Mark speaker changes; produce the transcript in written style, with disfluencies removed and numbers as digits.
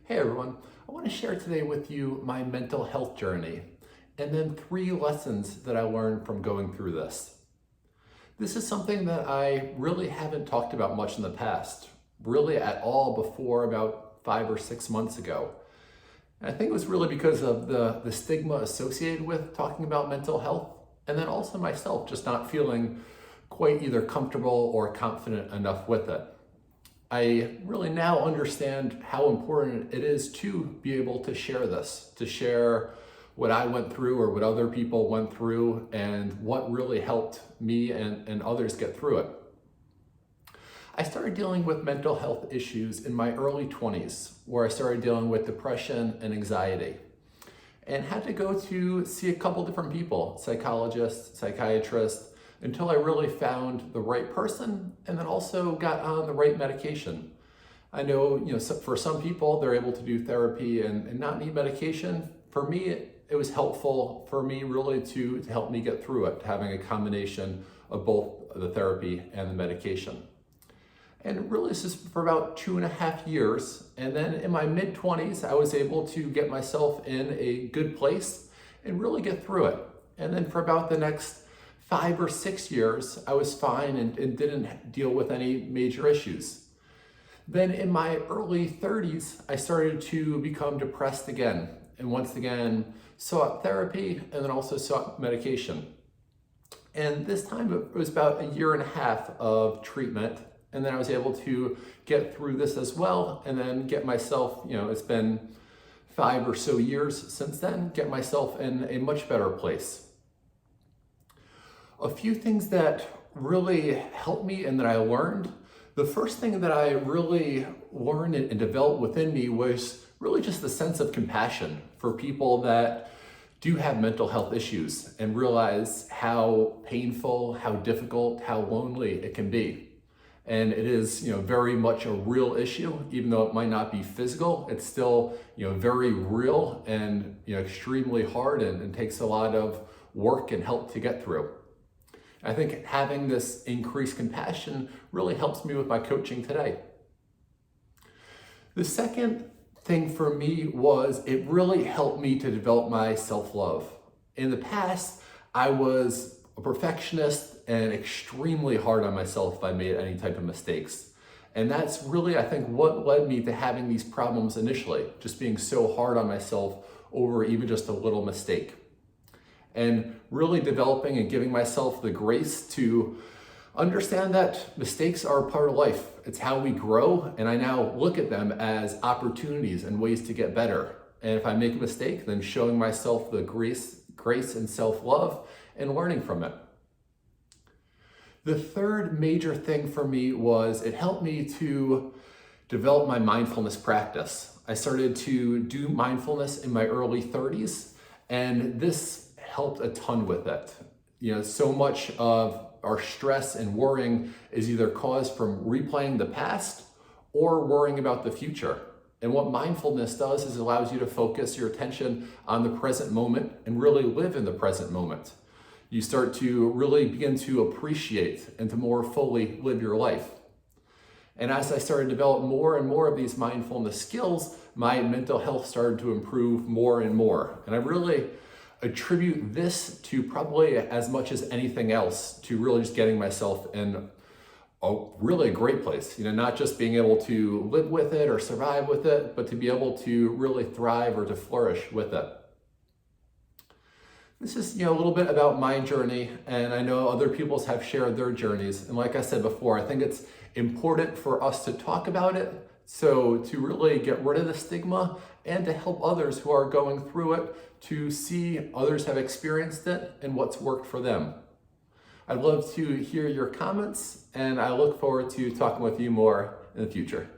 Speaker 1: Hey everyone, I want to share today with you my mental health journey and then 3 lessons that I learned from going through this. This is something that I really haven't talked about much in the past, really at all before about 5 or 6 months ago. And I think it was really because of the stigma associated with talking about mental health, and then also myself just not feeling quite either comfortable or confident enough with it. I really now understand how important it is to be able to share this, to share what I went through or what other people went through and what really helped me and others get through it. I started dealing with mental health issues in my early 20s, where I started dealing with depression and anxiety, and had to go to see a couple different people, psychologists, psychiatrists, until I really found the right person and then also got on the right medication. I know, for some people, they're able to do therapy and not need medication. For me, it was helpful for me really to help me get through it, having a combination of both the therapy and the medication. And really this is for about 2.5 years. And then in my mid-20s, I was able to get myself in a good place and really get through it. And then for about the next 5 or 6 years, I was fine and didn't deal with any major issues. Then in my early 30s, I started to become depressed again, and once again sought therapy and then also sought medication. And this time it was about 1.5 years of treatment, and then I was able to get through this as well, and then get myself, it's been 5 or so years since then, get myself in a much better place. A few things that really helped me and that I learned. The first thing that I really learned and developed within me was really just the sense of compassion for people that do have mental health issues and realize how painful, how difficult, how lonely it can be. And it is, very much a real issue, even though it might not be physical, it's still, very real and, extremely hard and takes a lot of work and help to get through. I think having this increased compassion really helps me with my coaching today. The second thing for me was it really helped me to develop my self-love. In the past, I was a perfectionist and extremely hard on myself if I made any type of mistakes. And that's really, I think, what led me to having these problems initially, just being so hard on myself over even just a little mistake. And really developing and giving myself the grace to understand that mistakes are a part of life. It's how we grow, and I now look at them as opportunities and ways to get better. And if I make a mistake, then showing myself the grace and self-love and learning from it. The third major thing for me was it helped me to develop my mindfulness practice. I started to do mindfulness in my early 30s, and this helped a ton with it. So much of our stress and worrying is either caused from replaying the past or worrying about the future. And what mindfulness does is it allows you to focus your attention on the present moment and really live in the present moment. You start to really begin to appreciate and to more fully live your life. And as I started to develop more and more of these mindfulness skills, my mental health started to improve more and more. And I really attribute this to probably as much as anything else to really just getting myself in a great place, not just being able to live with it or survive with it, but to be able to really thrive or to flourish with it. This is, a little bit about my journey, and I know other people's have shared their journeys. And like I said before, I think it's important for us to talk about it, so to really get rid of the stigma and to help others who are going through it to see others have experienced it and what's worked for them. I'd love to hear your comments, and I look forward to talking with you more in the future.